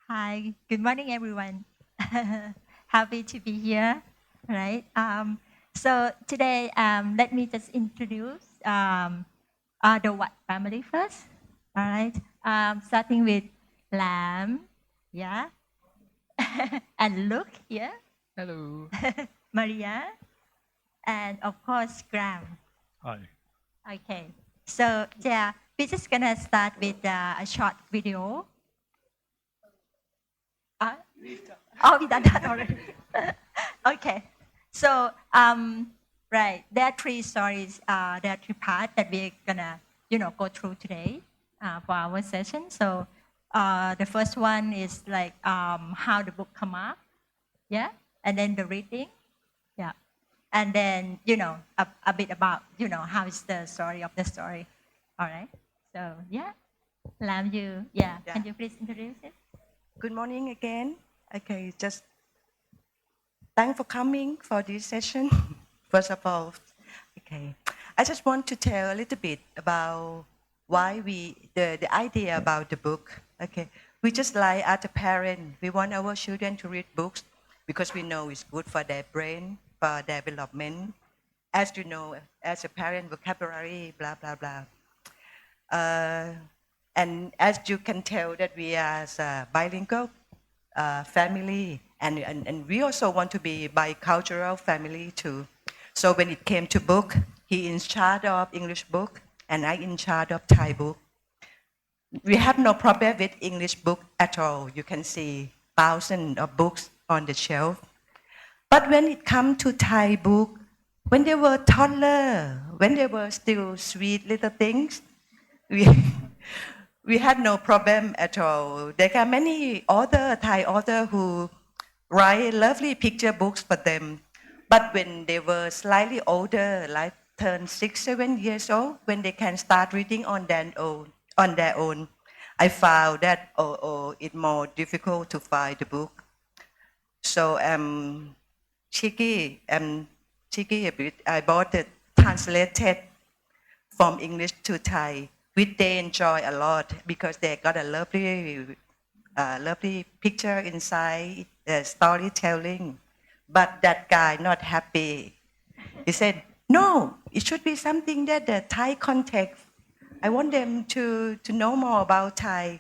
Hi, good morning, everyone. Happy to be here, right? So today, let me just introduce the Wat family first, all right? Starting with Lam, yeah, and Luke here, Hello. Maria, and of course Graham. Hi. Okay, so yeah, we're just gonna start with a short video. Oh, we done that already. Okay, so right, there are three stories. There are three parts that we're gonna go through today for our session. So the first one is like how the book come up, yeah, and then the reading, yeah, and then a bit about how is the story of the story. All right. So yeah, Lam, can you please introduce it? Good morning again. Okay, just thanks for coming for this session. First of all, okay, I just want to tell a little bit about why the idea about the book. Okay, we just like as a parent, we want our children to read books because we know it's good for their brain, for their development. As you know, as a parent, vocabulary, blah blah blah. And as you can tell that we are a bilingual family, and we also want to be bicultural family too. So when it came to book, he in charge of English book, and I in charge of Thai book. We have no problem with English book at all. You can see thousands of books on the shelf. But when it comes to Thai book, when they were toddler, when they were still sweet little things, we we had no problem at all. There are many Thai authors who write lovely picture books for them. But when they were slightly older, like turned 6, 7 years old, when they can start reading on their own, I found that it's more difficult to find the book. So cheeky a bit. I bought it translated from English to Thai, which they enjoy a lot because they got a lovely picture inside the storytelling. But that guy not happy. He said, "No, it should be something that the Thai context. I want them to know more about Thai."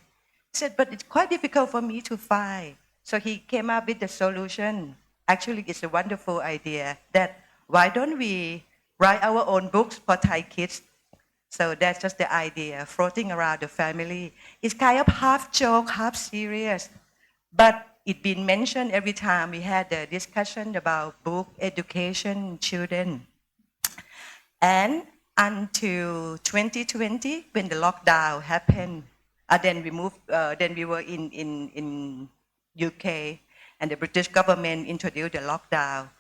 He said, "But it's quite difficult for me to find." So he came up with the solution. Actually, it's a wonderful idea that why don't we write our own books for Thai kids? So that's just the idea floating around the family. It's kind of half joke, half serious, but it's been mentioned every time we had a discussion about book education children. And until 2020, when the lockdown happened, then we moved. Then we were in UK, and the British government introduced the lockdown.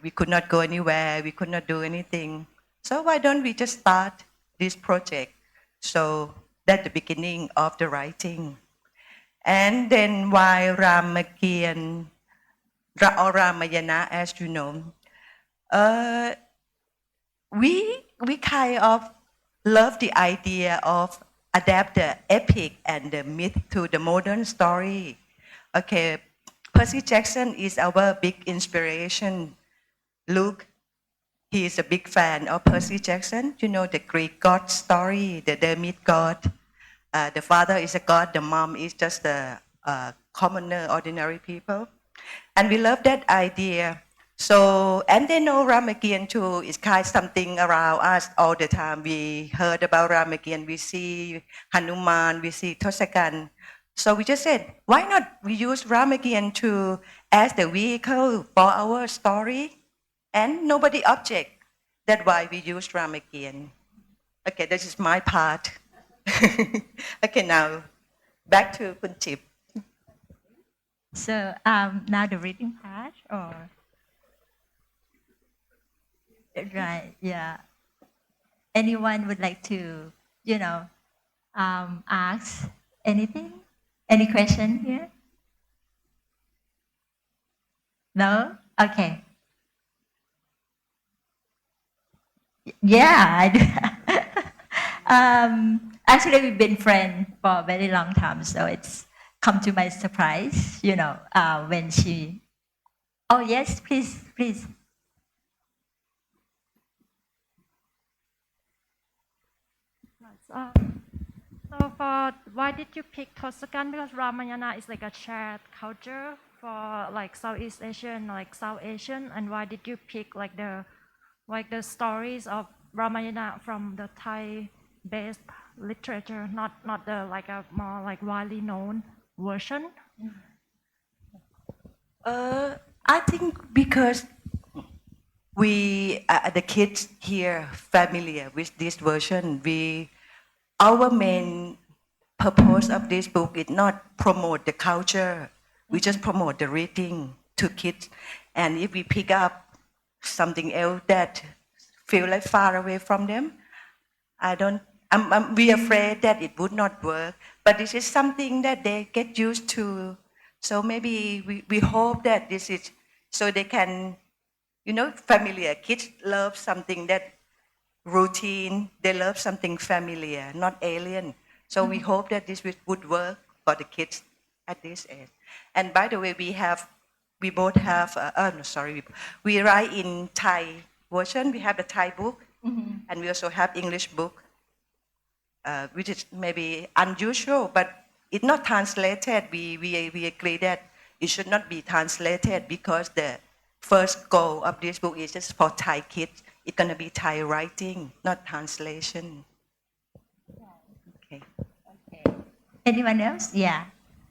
We could not go anywhere. We could not do anything. So why don't we just start this project? So that's the beginning of the writing. And then while Ramayana, as you know, we kind of love the idea of adapt the epic and the myth to the modern story. Okay, Percy Jackson is our big inspiration. Luke, he is a big fan of Percy Jackson. You know the Greek god story, the myth god. The father is a god, the mom is just a commoner, ordinary people. And we love that idea. So, and they know Ramakian too is kind of something around us all the time. We heard about Ramakian, we see Hanuman, we see Totsakan. So we just said, why not we use Ramakian to as the vehicle for our story? And nobody object. That's why we use Ramakian. Okay, this is my part. Okay, now back to Kun Chip. So now the reading part, or right, yeah. Anyone would like to, ask anything? Any question here? No? Okay. Yeah, I do. Actually, we've been friends for a very long time, so it's come to my surprise, when she. Oh yes, please. So for why did you pick Totsakan? Because Ramayana is like a shared culture for like Southeast Asian, like South Asian, and why did you pick like the stories of Ramayana from the Thai-based literature, not the like a more like widely known version? I think because we, the kids here, familiar with this version. Our main purpose of this book is not promote the culture. We just promote the reading to kids. And if we pick up something else that feel like far away from them, we afraid that it would not work. But this is something that they get used to. So maybe we hope that this is, so they can, familiar. Kids love something that routine. They love something familiar, not alien. So we hope that this would work for the kids at this age. And by the way, we both have, we write in Thai version. We have the Thai book, and we also have English book, which is maybe unusual, but it's not translated. We agree that it should not be translated because the first goal of this book is just for Thai kids. It's going to be Thai writing, not translation. Okay. Anyone else? Yeah,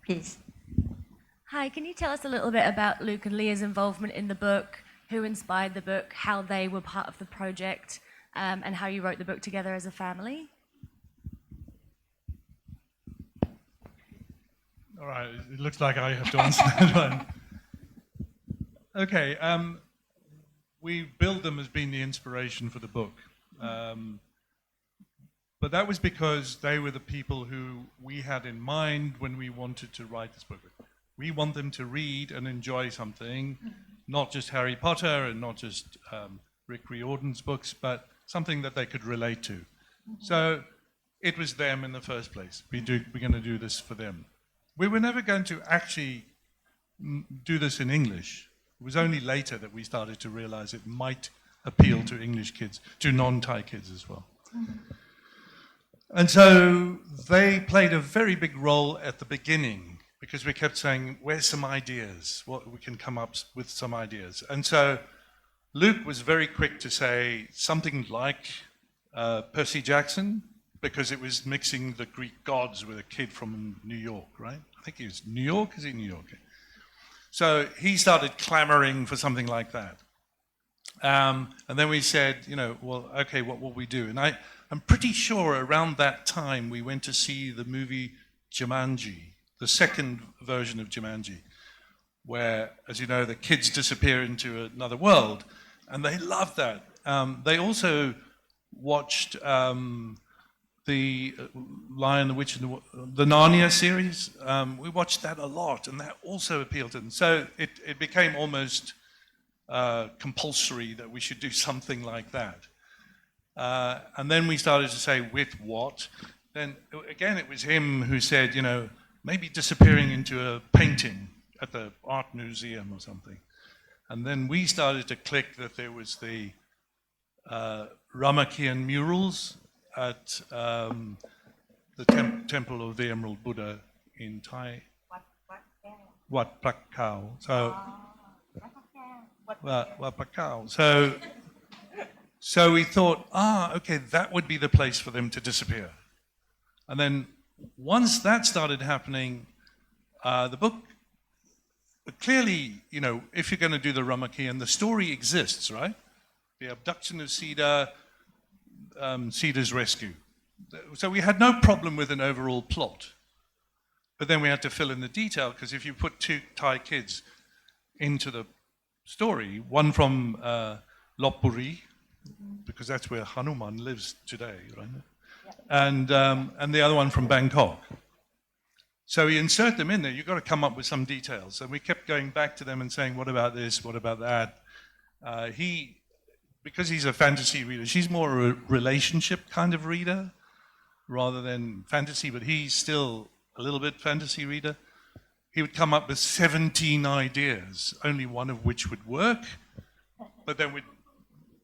please. Hi, can you tell us a little bit about Luke and Leah's involvement in the book, who inspired the book, how they were part of the project, and how you wrote the book together as a family? All right, it looks like I have to answer that one. Okay, we billed them as being the inspiration for the book. But that was because they were the people who we had in mind when we wanted to write this book. We want them to read and enjoy something, not just Harry Potter and not just Rick Riordan's books, but something that they could relate to. So it was them in the first place. We're going to do this for them. We were never going to actually do this in English. It was only later that we started to realize it might appeal to English kids, to non-Thai kids as well. And so they played a very big role at the beginning because we kept saying, where's some ideas? We can come up with some ideas. And so Luke was very quick to say something like Percy Jackson, because it was mixing the Greek gods with a kid from New York, right? I think he was New York. Is he New York? So he started clamoring for something like that. And then we said, well, okay, what will we do? And I'm pretty sure around that time we went to see the movie Jumanji, the second version of Jumanji, where, as you know, the kids disappear into another world. And they loved that. They also watched the Lion, the Witch, and the Narnia series. We watched that a lot, and that also appealed to them. So it became almost compulsory that we should do something like that. And then we started to say, with what? Then again, it was him who said, maybe disappearing into a painting at the art museum or something. And then we started to click that there was the Ramakian murals at the Temple of the Emerald Buddha in Thai. Wat Pak Khao. So, Wat Pak Khao. So we thought, okay, that would be the place for them to disappear. And then once that started happening, the book, clearly, if you're going to do the Ramakian, the story exists, right? The abduction of Sita, Sita's rescue. So we had no problem with an overall plot. But then we had to fill in the detail, because if you put two Thai kids into the story, one from Lopburi, because that's where Hanuman lives today, right? And the other one from Bangkok. So we insert them in there. You've got to come up with some details. And we kept going back to them and saying, what about this? What about that? Because he's a fantasy reader, she's more a relationship kind of reader rather than fantasy, but he's still a little bit fantasy reader. he would come up with 17 ideas, only one of which would work, but then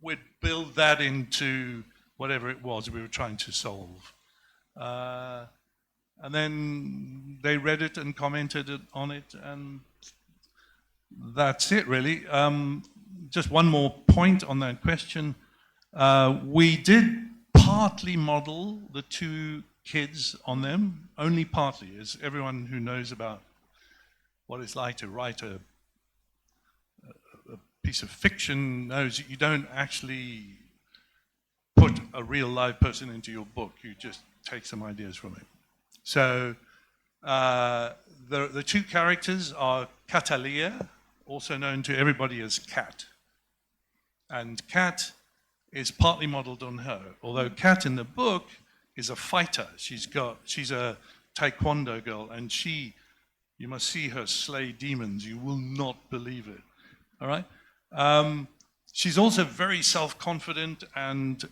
we'd build that into whatever it was we were trying to solve. And then they read it and commented on it, and that's it, really. Just one more point on that question. We did partly model the two kids on them, only partly, as everyone who knows about what it's like to write a piece of fiction knows that you don't actually put a real live person into your book, you just take some ideas from it. So the two characters are Catalia, also known to everybody as Kat. And Kat is partly modeled on her, although Kat in the book is a fighter. She's a taekwondo girl, and you must see her slay demons. You will not believe it. All right? She's also very self-confident, and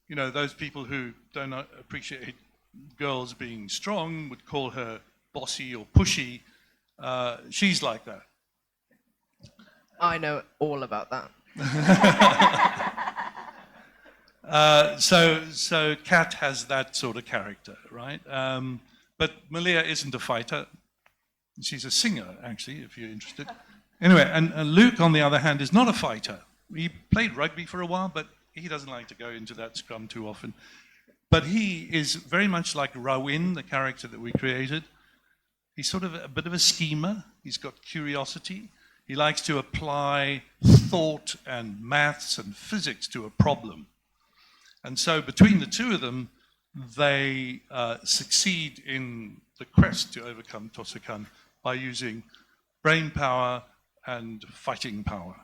you know, those people who don't appreciate girls being strong would call her bossy or pushy. She's like that. I know all about that. So Kat has that sort of character, right? But Malia isn't a fighter. She's a singer, actually, if you're interested. Anyway, and Luke, on the other hand, is not a fighter. He played rugby for a while, but he doesn't like to go into that scrum too often. But he is very much like Rawin, the character that we created. He's sort of a bit of a schemer. He's got curiosity. He likes to apply thought and maths and physics to a problem. And so between the two of them, they succeed in the quest to overcome Totsakan by using brain power and fighting power.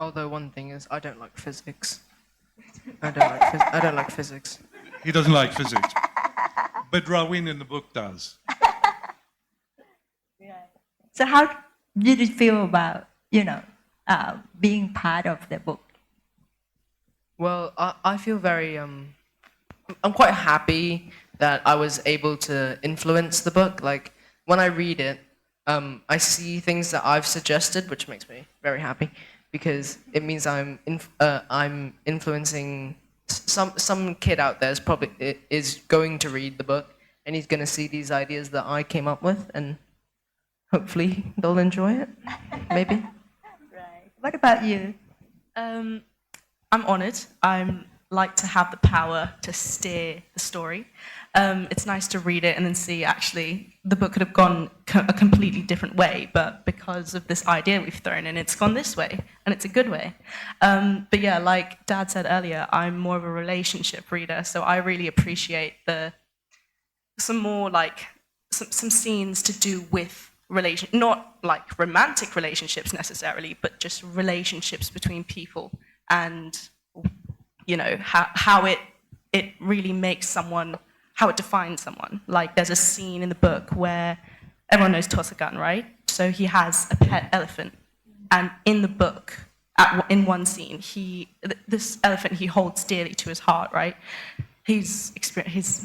Although one thing is, I don't like physics. I don't like physics. He doesn't like physics. But Rawin in the book does. So how did you feel about, being part of the book? Well, I feel very, I'm quite happy that I was able to influence the book. Like, when I read it, I see things that I've suggested, which makes me very happy, because it means I'm influencing some kid out there is going to read the book, and he's going to see these ideas that I came up with, and hopefully they'll enjoy it, maybe. Right. What about you? I'm honoured. I'm like to have the power to steer the story. It's nice to read it and then see actually the book could have gone a completely different way, but because of this idea we've thrown in, it's gone this way, and it's a good way. But yeah, like Dad said earlier, I'm more of a relationship reader, so I really appreciate some scenes to do with not like romantic relationships necessarily, but just relationships between people, and how it really makes someone, how it defines someone. Like there's a scene in the book where everyone knows Totsakan, right? So he has a pet elephant, and in the book, in one scene, this elephant he holds dearly to his heart, right? He's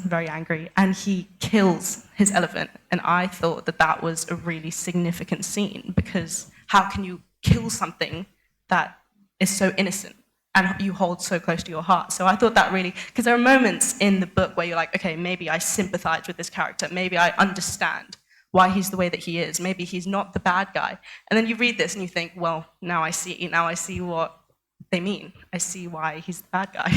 very angry, and he kills his elephant. And I thought that was a really significant scene, because how can you kill something that is so innocent and you hold so close to your heart? So I thought that really, because there are moments in the book where you're like, okay, maybe I sympathize with this character, maybe I understand why he's the way that he is, maybe he's not the bad guy. And then you read this and you think, well, now I see what they mean. I see why he's the bad guy.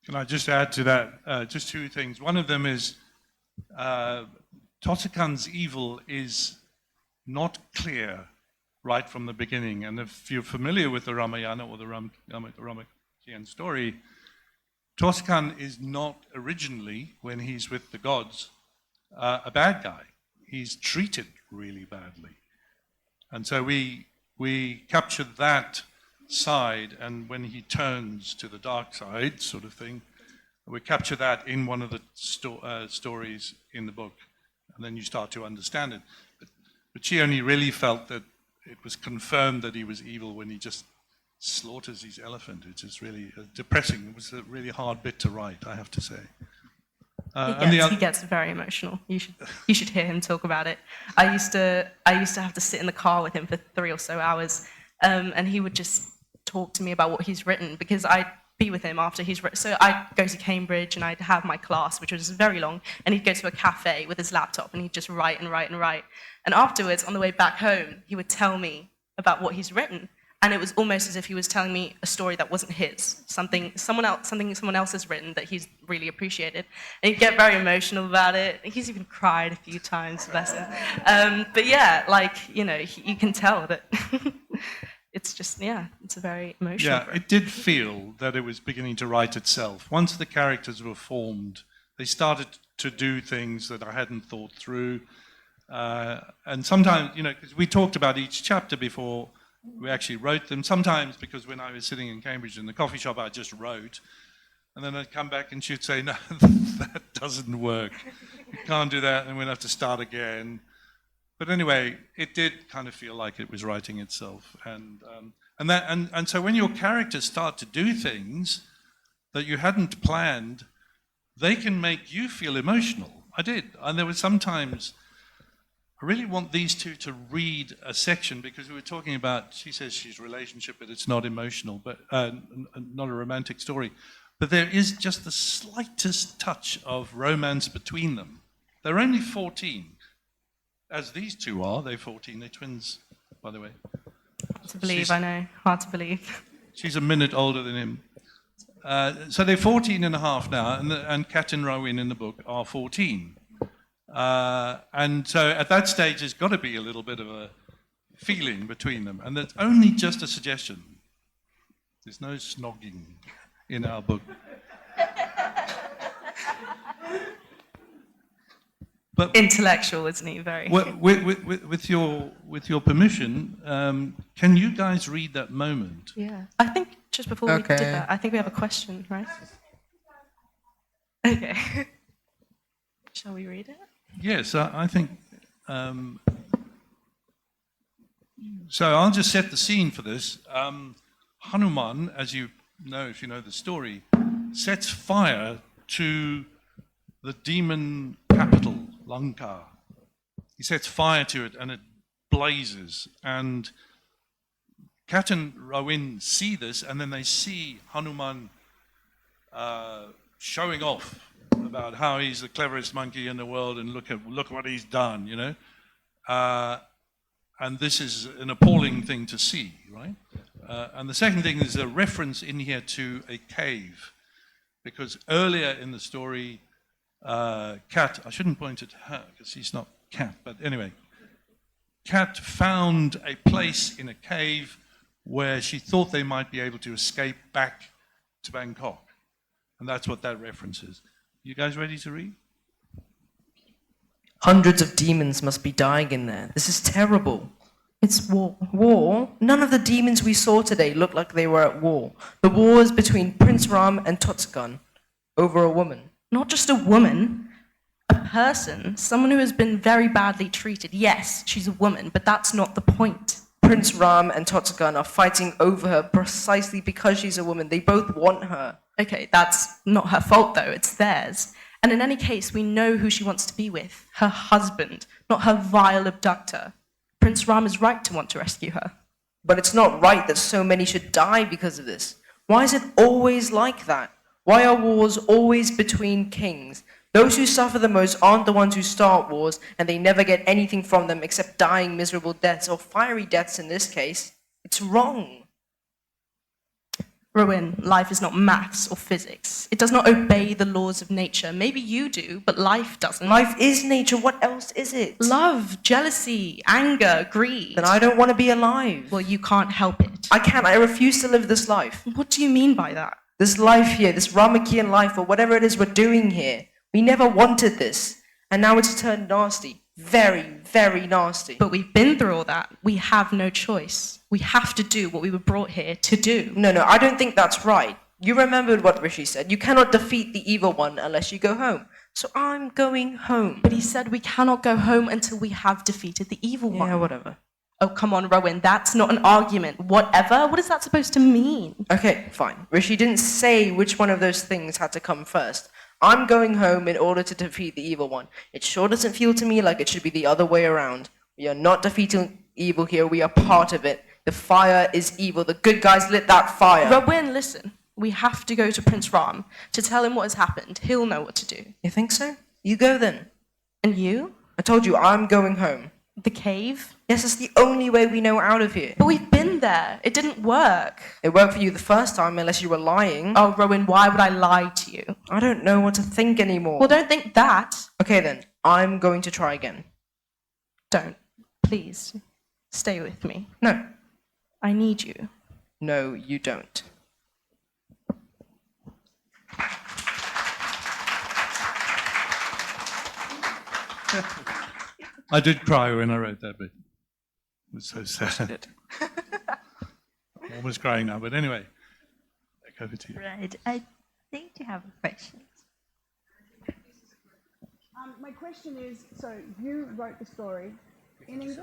Can I just add to that just two things? One of them is Totsakan's evil is not clear right from the beginning. And if you're familiar with the Ramayana or the Ramayan story, Totsakan is not originally, when he's with the gods, a bad guy. He's treated really badly. And so we captured that side, and when he turns to the dark side, sort of thing, we capture that in one of the stories in the book, and then you start to understand it. But she only really felt that it was confirmed that he was evil when he just slaughters his elephant, which is really depressing. It was a really hard bit to write, I have to say. He gets very emotional. You should hear him talk about it. I used to have to sit in the car with him for 3 or so hours, and he would just talk to me about what he's written because I'd be with him after he's written. So I'd go to Cambridge and I'd have my class, which was very long, and he'd go to a cafe with his laptop and he'd just write and write and write. And afterwards, on the way back home, he would tell me about what he's written. And it was almost as if he was telling me a story that wasn't his, something someone else has written that he's really appreciated. And he'd get very emotional about it. He's even cried a few times, bless him. But yeah, like, you know, you can tell that it's just, yeah, it's a very emotional book. It did feel that it was beginning to write itself. Once the characters were formed, they started to do things that I hadn't thought through. And sometimes, you know, because we talked about each chapter before we actually wrote them. Sometimes because when I was sitting in Cambridge in the coffee shop, I just wrote. And then I'd come back and she'd say, no, that doesn't work. You can't do that, and we'll have to start again. But anyway, it did kind of feel like it was writing itself. And so when your characters start to do things that you hadn't planned, they can make you feel emotional. I did. And there were sometimes, I really want these two to read a section because we were talking about, she says she's relationship, but it's not emotional, but not a romantic story. But there is just the slightest touch of romance between them. They're only 14, as these two are. They're 14. They're twins, by the way. Hard to believe, I know. Hard to believe. She's a minute older than him. So they're 14 and a half now, and Kat and Rowan in the book are 14. And so at that stage, there's got to be a little bit of a feeling between them. And that's only just a suggestion. There's no snogging in our book. But intellectual, isn't he? Very. With your permission, can you guys read that moment? Yeah. I think just before we did that, I think we have a question, right? Okay. Shall we read it? Yes, I think. So I'll just set the scene for this. Hanuman, as you know, if you know the story, sets fire to the demon capital, Lanka. He sets fire to it and it blazes. And Kat and Rowan see this, and then they see Hanuman showing off about how he's the cleverest monkey in the world and look what he's done, you know. And this is an appalling thing to see, right? And the second thing is a reference in here to a cave, because earlier in the story, Kat, I shouldn't point at her because she's not Kat, but anyway, Kat found a place in a cave where she thought they might be able to escape back to Bangkok. And that's what that reference is. You guys ready to read? Hundreds of demons must be dying in there. This is terrible. It's war. War? None of the demons we saw today looked like they were at war. The war is between Prince Ram and Totsakan over a woman. Not just a woman, a person, someone who has been very badly treated. Yes, she's a woman, but that's not the point. Prince Ram and Totsakan are fighting over her precisely because she's a woman. They both want her. Okay, that's not her fault though, it's theirs. And in any case, we know who she wants to be with. Her husband, not her vile abductor. Prince Ram is right to want to rescue her. But it's not right that so many should die because of this. Why is it always like that? Why are wars always between kings? Those who suffer the most aren't the ones who start wars, and they never get anything from them except dying miserable deaths, or fiery deaths in this case. It's wrong. Rowan, life is not maths or physics. It does not obey the laws of nature. Maybe you do, but life doesn't. Life is nature. What else is it? Love, jealousy, anger, greed. Then I don't want to be alive. Well, you can't help it. I can't. I refuse to live this life. What do you mean by that? This life here, this Ramakian life, or whatever it is we're doing here. We never wanted this. And now it's turned nasty. Very, very nasty. But we've been through all that. We have no choice. We have to do what we were brought here to do. No, I don't think that's right. You remembered what Rishi said. You cannot defeat the evil one unless you go home. So I'm going home. But he said we cannot go home until we have defeated the evil one. Yeah, whatever. Oh, come on, Rowan. That's not an argument. Whatever? What is that supposed to mean? Okay, fine. Rishi didn't say which one of those things had to come first. I'm going home in order to defeat the evil one. It sure doesn't feel to me like it should be the other way around. We are not defeating evil here, we are part of it. The fire is evil. The good guys lit that fire. Rowan, listen. We have to go to Prince Ram to tell him what has happened. He'll know what to do. You think so? You go then. And you? I told you I'm going home. The cave? Yes, it's the only way we know out of here. But we've been there. It didn't work. It worked for you the first time unless you were lying. Oh, Rowan, why would I lie to you? I don't know what to think anymore. Well, don't think that. Okay then, I'm going to try again. Don't. Please. Stay with me. No. I need you. No, you don't. I did cry when I read that bit. It was so sad. I'm almost crying now, but anyway, back over to you. Right. I think you have a question. My question is, so you wrote the story in English?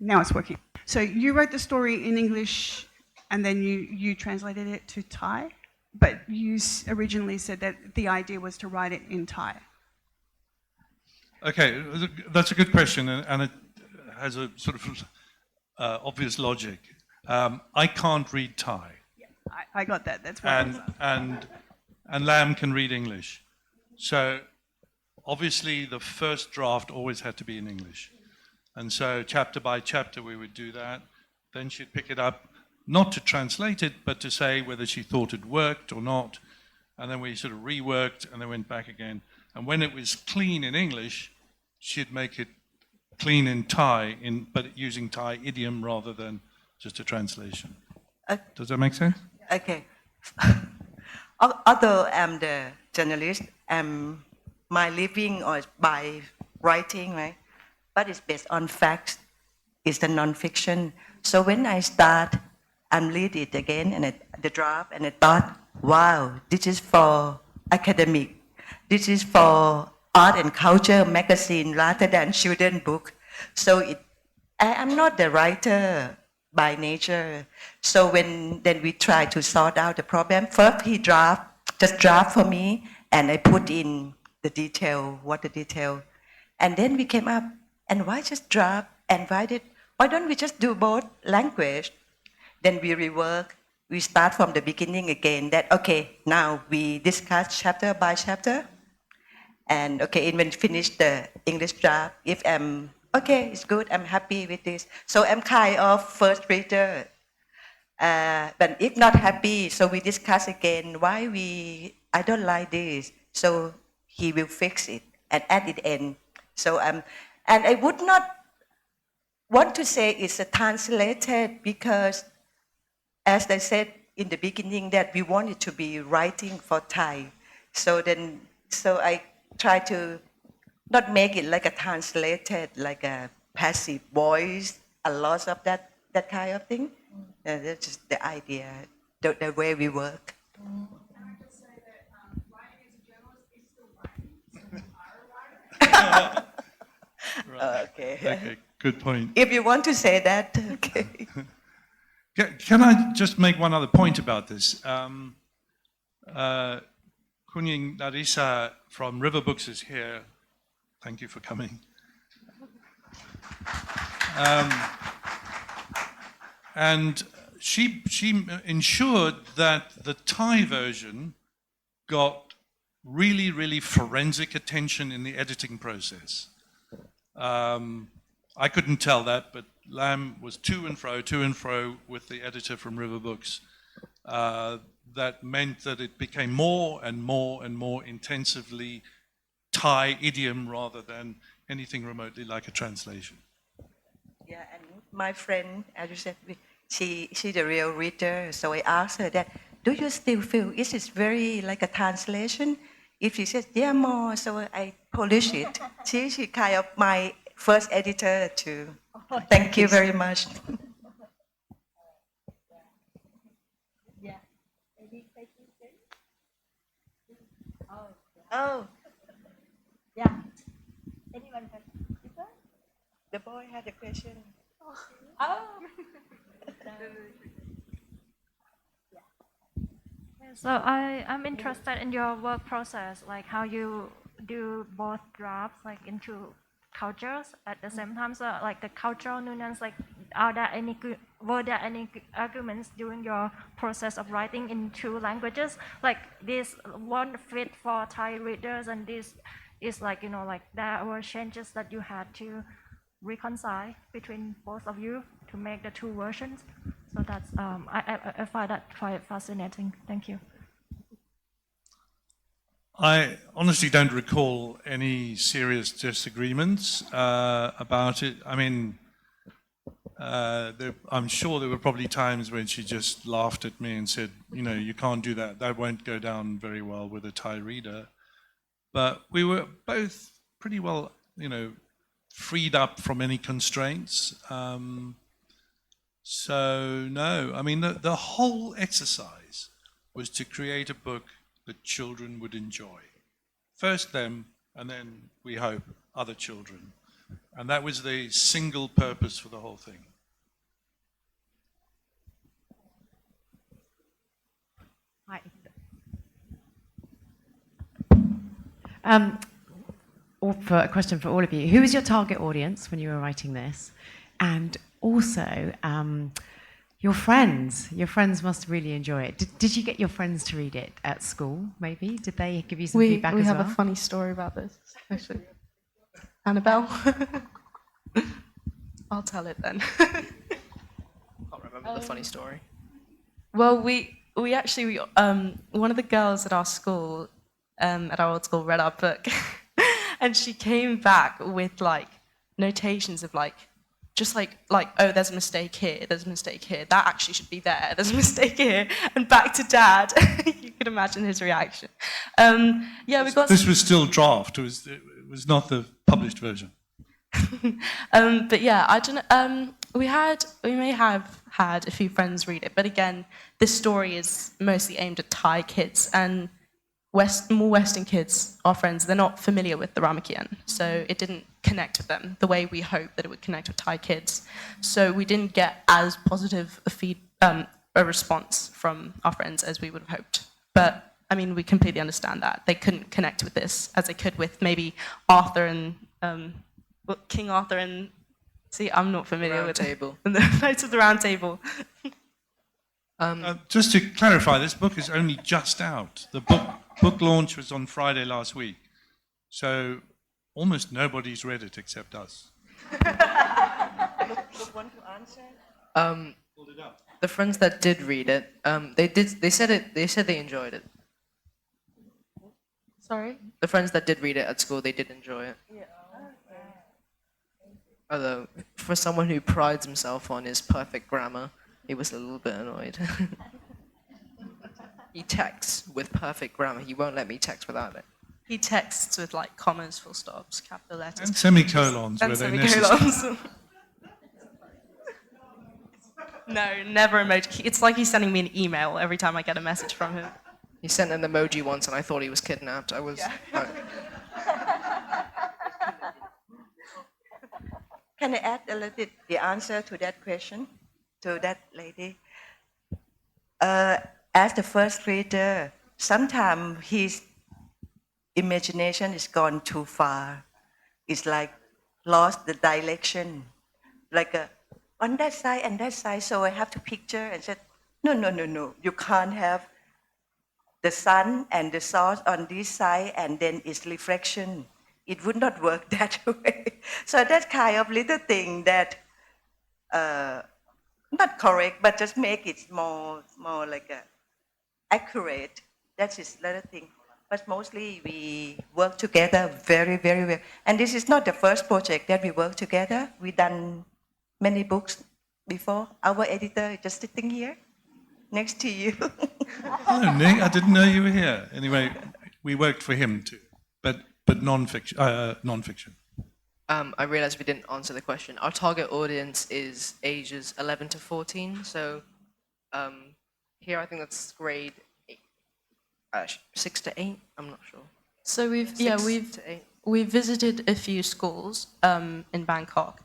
Now it's working. So you wrote the story in English and then you translated it to Thai, but you originally said that the idea was to write it in Thai. Okay, that's a good question, and it has a sort of obvious logic. I can't read Thai, I got that. That's why. and Lam can read English. So obviously the first draft always had to be in English. And so chapter by chapter we would do that. Then she'd pick it up, not to translate it, but to say whether she thought it worked or not. And then we sort of reworked and then went back again. And when it was clean in English, she'd make it clean in Thai, but using Thai idiom rather than just a translation. Does that make sense? Okay. Although I'm the journalist, my living is by writing, right? But it's based on facts. It's the non-fiction. So when I start, I'm read it again and the draft, and I thought, wow, this is for academic. This is for art and culture magazine rather than children book. So I'm not the writer by nature. So then we try to sort out the problem. First he just draft for me, and I put in the detail, and then we came up, and why just draft and write it? Why don't we just do both language? Then we rework. We start from the beginning again. That okay, now we discuss chapter by chapter. And okay, and when we finish the English draft, if I'm okay, it's good, I'm happy with this. So I'm kind of first reader. But if not happy, so we discuss again why I don't like this. So he will fix it and at the end. So and I would not want to say it's a translated because, as I said in the beginning, that we wanted to be writing for Thai. So I try to not make it like a translated, like a passive voice, a lot of that kind of thing. That's just the idea, the way we work. Okay. Okay, good point. If you want to say that, okay. Can I just make one other point about this? Kunying Narisa from River Books is here. Thank you for coming. And she ensured that the Thai version got really, really forensic attention in the editing process. I couldn't tell that, but Lam was to and fro with the editor from River Books. That meant that it became more and more intensively Thai idiom rather than anything remotely like a translation. Yeah, and my friend, as you said, she's a real reader. So I asked her that, do you still feel it is very like a translation? If she says, yeah, more, so I polish it. She kind of my first editor too. Thank you very much. Yeah. Any questions? Oh, Yeah. Anyone have? the boy had a question. Oh. So I'm interested in your work process, like how you do both drafts, like into cultures at the same time. So like the cultural nuance, like were there any arguments during your process of writing in two languages? Like this one fit for Thai readers, and this is like like there were changes that you had to reconcile between both of you to make the two versions. So that's I find that quite fascinating. Thank you. I honestly don't recall any serious disagreements about it. I mean, I'm sure there were probably times when she just laughed at me and said, you can't do that. That won't go down very well with a Thai reader. But we were both pretty well, freed up from any constraints. So no, I mean, the whole exercise was to create a book that children would enjoy. First them, and then we hope other children. And that was the single purpose for the whole thing. Hi. Or for a question for all of you. Who was your target audience when you were writing this? And also, your friends must really enjoy it. Did you get your friends to read it at school, maybe? Did they give you some feedback as well? We have a funny story about this, actually. Annabelle? I'll tell it then. Can't remember the funny story. Well, we actually, one of the girls at our school, at our old school, read our book. And she came back with like notations of like, just like, oh, there's a mistake here, there's a mistake here, that actually should be there, there's a mistake here, and back to Dad. You could imagine his reaction. Yeah, we got... This was still draft, it was not the published version. But yeah, I don't know, we may have had a few friends read it, but again, this story is mostly aimed at Thai kids, and more Western kids, our friends, they're not familiar with the Ramakien, so it didn't connect with them the way we hoped that it would connect with Thai kids. So we didn't get as positive a response from our friends as we would have hoped. But I mean, we completely understand that. They couldn't connect with this as they could with maybe Arthur and King Arthur and... See, I'm not familiar with Table. the Knights of the Round Table. Just to clarify, this book is only just out. The book launch was on Friday last week. So almost nobody's read it except us. Want to answer? The friends that did read it, they said they enjoyed it. Sorry? The friends that did read it at school, they did enjoy it. Yeah. Although, for someone who prides himself on his perfect grammar, he was a little bit annoyed. He texts with perfect grammar. He won't let me text without it. He texts with like commas, full stops, capital letters. And semicolons where they necessary. No, never emoji. It's like he's sending me an email every time I get a message from him. He sent an emoji once and I thought he was kidnapped. I was... Yeah. Can I add a little bit the answer to that question, to that lady? As the first reader, sometimes his imagination is gone too far. It's like lost the direction, like on that side and that side. So I have to picture and said, no. You can't have the sun and the source on this side and then its reflection. It would not work that way. So that kind of little thing that not correct, but just make it more like accurate. That is another thing. But mostly we work together very, very well. And this is not the first project that we work together. We done many books before. Our editor is just sitting here next to you. Oh, Nick, I didn't know you were here. Anyway, we worked for him too, but non-fiction. I realized we didn't answer the question. Our target audience is ages 11 to 14. So here I think that's grade 6 to 8. I'm not sure. So we've visited a few schools in Bangkok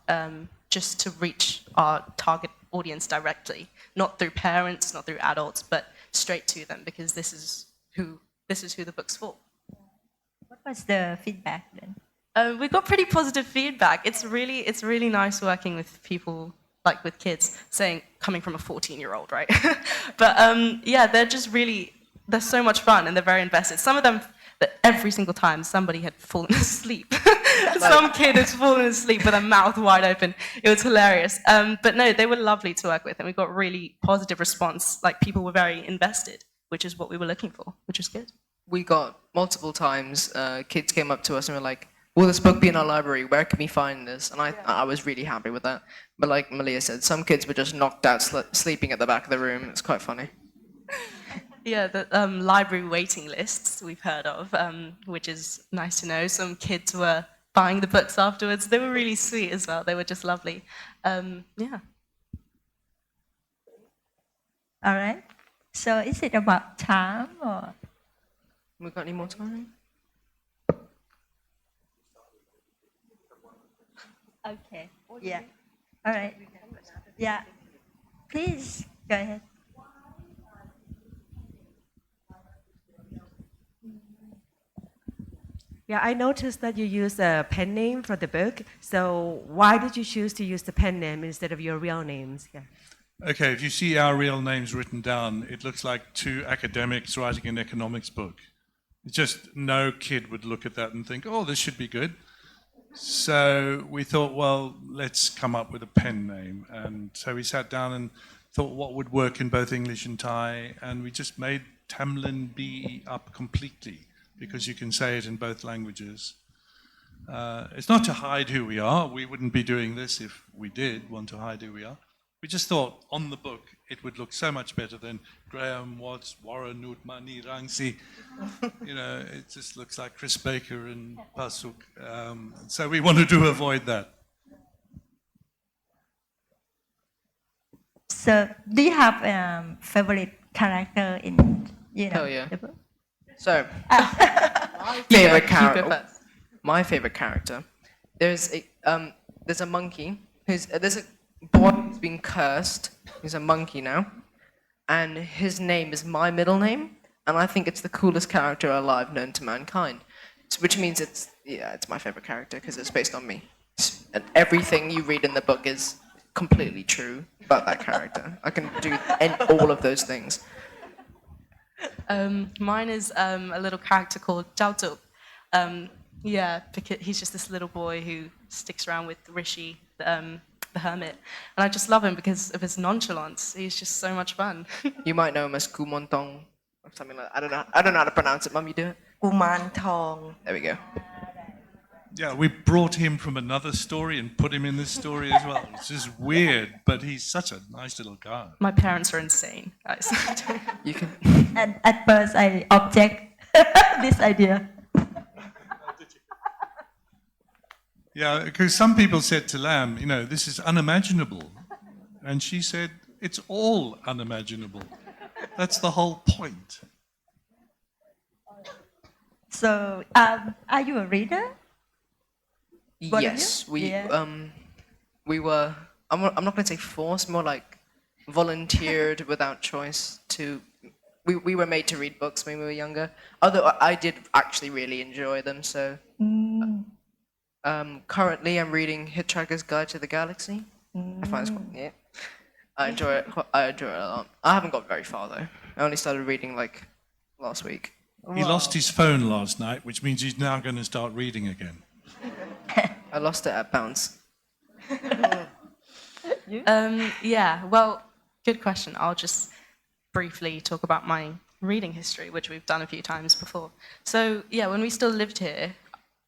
just to reach our target audience directly, not through parents, not through adults, but straight to them because this is who the book's for. What was the feedback then? We got pretty positive feedback. It's really nice working with people, like with kids, coming from a 14-year-old, right? But yeah, they're so much fun and they're very invested. Some of them, every single time somebody had fallen asleep. Some kid has fallen asleep with a mouth wide open. It was hilarious. But no, they were lovely to work with and we got really positive response. Like people were very invested, which is what we were looking for, which is good. We got multiple times, kids came up to us and were like, will this book be in our library? Where can we find this? And I was really happy with that. But like Malia said, some kids were just knocked out sleeping at the back of the room. It's quite funny. Yeah, the library waiting lists we've heard of, which is nice to know. Some kids were buying the books afterwards. They were really sweet as well. They were just lovely. Yeah. All right. So is it about time or? We got any more time? Okay. Yeah. All right. Yeah. Please go ahead. Yeah, I noticed that you use a pen name for the book. So why did you choose to use the pen name instead of your real names? Yeah. Okay, if you see our real names written down, it looks like two academics writing an economics book. Just no kid would look at that and think, oh, this should be good. So we thought, well, let's come up with a pen name. And so we sat down and thought what would work in both English and Thai. And we just made Tamlin B up completely because you can say it in both languages. It's not to hide who we are. We wouldn't be doing this if we did want to hide who we are. We just thought on the book it would look so much better than Graham Watts, Warren Nutmani Rangsi. You know, it just looks like Chris Baker and Pasuk. So we wanted to avoid that. So do you have favorite character in Hell yeah. the book? So, my favorite character. There's a monkey there's a boy who's been cursed. He's a monkey now, and his name is my middle name, and I think it's the coolest character alive known to mankind. Which means it's my favorite character because it's based on me, and everything you read in the book is completely true about that character. I can do all of those things. Mine is a little character called Zhao Zhu. Yeah, because he's just this little boy who sticks around with Rishi, the hermit. And I just love him because of his nonchalance. He's just so much fun. You might know him as Kumontong or something like that. I don't know how to pronounce it. Mum, you do it? Kuman Tong. There we go. Yeah, we brought him from another story and put him in this story as well. It's just weird, but he's such a nice little guy. My parents are insane, guys. You can. And at first I object this idea. Yeah, because some people said to Lam, you know, this is unimaginable. And she said, it's all unimaginable. That's the whole point. So are you a reader? Both of you? Yes, we Yeah. were. I'm not going to say forced, more like volunteered without choice to. We were made to read books when we were younger. Although I did actually really enjoy them. So currently I'm reading Hitchhiker's Guide to the Galaxy. I find it's quite, I enjoy it. I enjoy it a lot. I haven't got very far though. I only started reading like last week. He lost his phone last night, which means he's now going to start reading again. I lost it at Bounce. Yeah, well, good question. I'll just briefly talk about my reading history, which we've done a few times before. So, yeah, when we still lived here,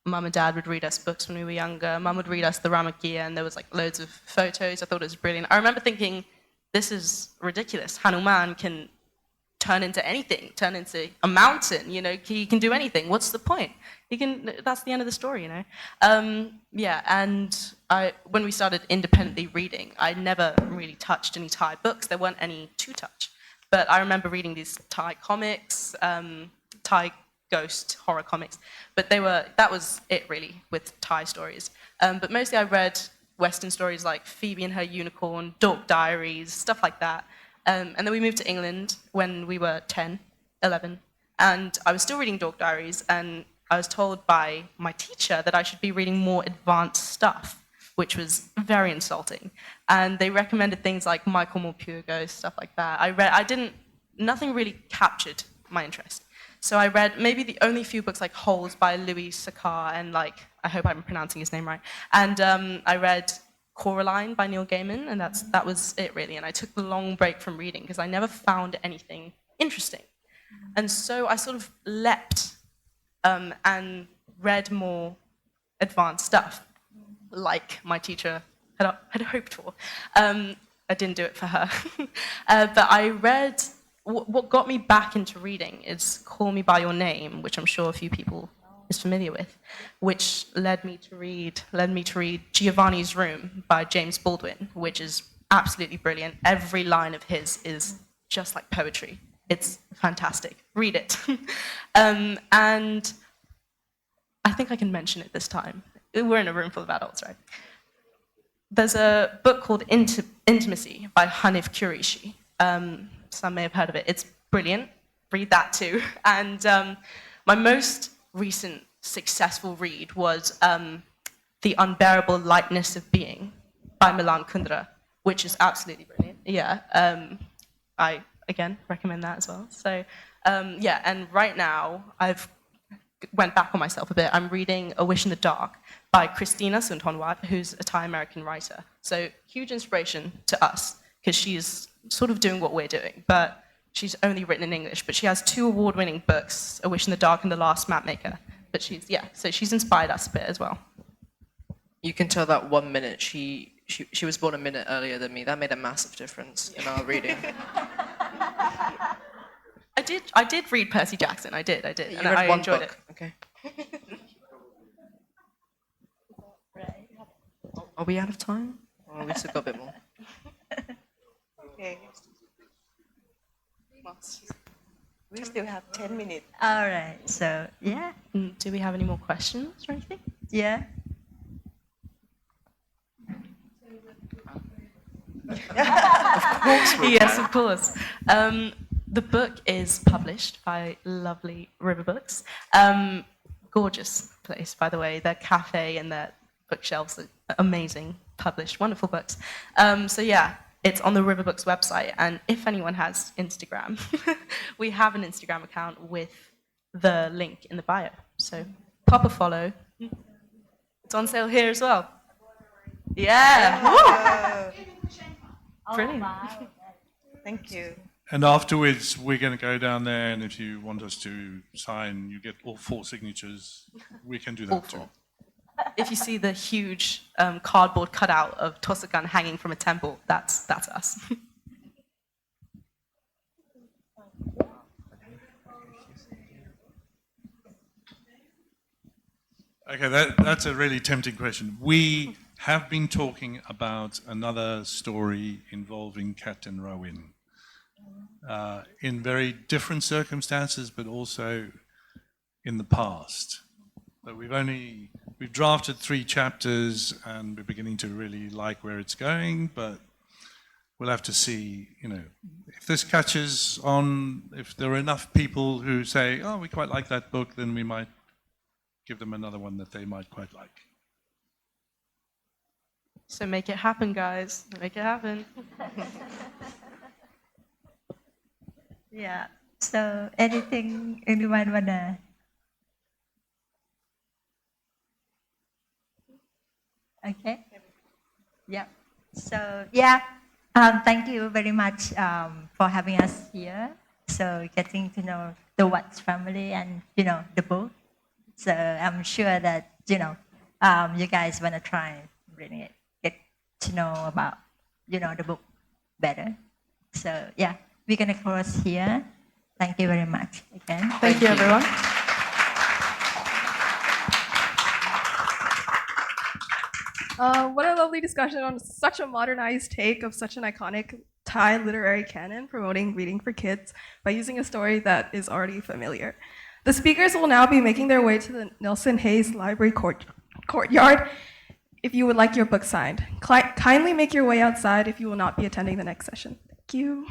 Mum and Dad would read us books when we were younger. Mum would read us the Ramakya, and there was like loads of photos. I thought it was brilliant. I remember thinking, this is ridiculous. Hanuman can turn into anything, turn into a mountain, you know, he can do anything. What's the point? That's the end of the story, you know? Yeah, and when we started independently reading, I never really touched any Thai books. There weren't any to touch. But I remember reading these Thai comics, Thai ghost horror comics. But that was it really with Thai stories. But mostly I read Western stories like Phoebe and Her Unicorn, Dork Diaries, stuff like that. And then we moved to England when we were 10, 11. And I was still reading Dog Diaries, and I was told by my teacher that I should be reading more advanced stuff, which was very insulting. And they recommended things like Michael Morpurgo, stuff like that. Nothing really captured my interest. So I read maybe the only few books like Holes by Louis Sakar, and like, I hope I'm pronouncing his name right. And I read Coraline by Neil Gaiman, and that was it really. And I took the long break from reading because I never found anything interesting. And so I sort of leapt and read more advanced stuff, like my teacher had hoped for. I didn't do it for her. But I read, what got me back into reading is Call Me By Your Name, which I'm sure a few people is familiar with, which led me to read Giovanni's Room by James Baldwin, which is absolutely brilliant. Every line of his is just like poetry. It's fantastic. Read it. And I think I can mention it this time. We're in a room full of adults, right? There's a book called Intimacy by Hanif Kureishi. Some may have heard of it. It's brilliant. Read that too. And my most recent successful read was The Unbearable Lightness of Being by Milan Kundera, which is absolutely brilliant. Yeah, I, again, recommend that as well. So, yeah, and right now, I've went back on myself a bit. I'm reading A Wish in the Dark by Christina Sundhonwat, who's a Thai-American writer. So, huge inspiration to us, because she's sort of doing what we're doing, but she's only written in English. But she has 2 award-winning books, A Wish in the Dark and The Last Mapmaker. But so she's inspired us a bit as well. You can tell that 1 minute she was born a minute earlier than me. That made a massive difference in our reading. I did read Percy Jackson. I did. You And read I one enjoyed book. it. Okay. Are we out of time? Oh, we still got a bit more. Okay. We still have 10 minutes. All right. So yeah, Do we have any more questions or anything? yeah. Yes, of course. The book is published by lovely River Books. Gorgeous place, by the way. Their cafe and their bookshelves are amazing. Published, wonderful books. So yeah, it's on the River Books website. And if anyone has Instagram, we have an Instagram account with the link in the bio. So pop a follow. It's on sale here as well. Yeah. Woo! Brilliant. Thank you. And afterwards, we're going to go down there, and if you want us to sign, you get all 4 signatures. We can do that too. Awful. If you see the huge cardboard cutout of Totsakan hanging from a temple, that's us. Okay, that's a really tempting question. We have been talking about another story involving Captain Rowan in very different circumstances, but also in the past. But we've drafted 3 chapters, and we're beginning to really like where it's going, but we'll have to see, if this catches on, if there are enough people who say, oh, we quite like that book, then we might give them another one that they might quite like. So make it happen, guys. Make it happen. Yeah. So anyone wanna? Okay. Yeah. So yeah. Thank you very much for having us here. So getting to know the Watts family and the book. So I'm sure that you guys wanna try reading it, get to know about the book better. So yeah, we're gonna close here. Thank you very much again. Thank you, everyone. What a lovely discussion on such a modernized take of such an iconic Thai literary canon, promoting reading for kids by using a story that is already familiar. The speakers will now be making their way to the Neilson Hayes Library courtyard if you would like your book signed. Kindly make your way outside if you will not be attending the next session. Thank you.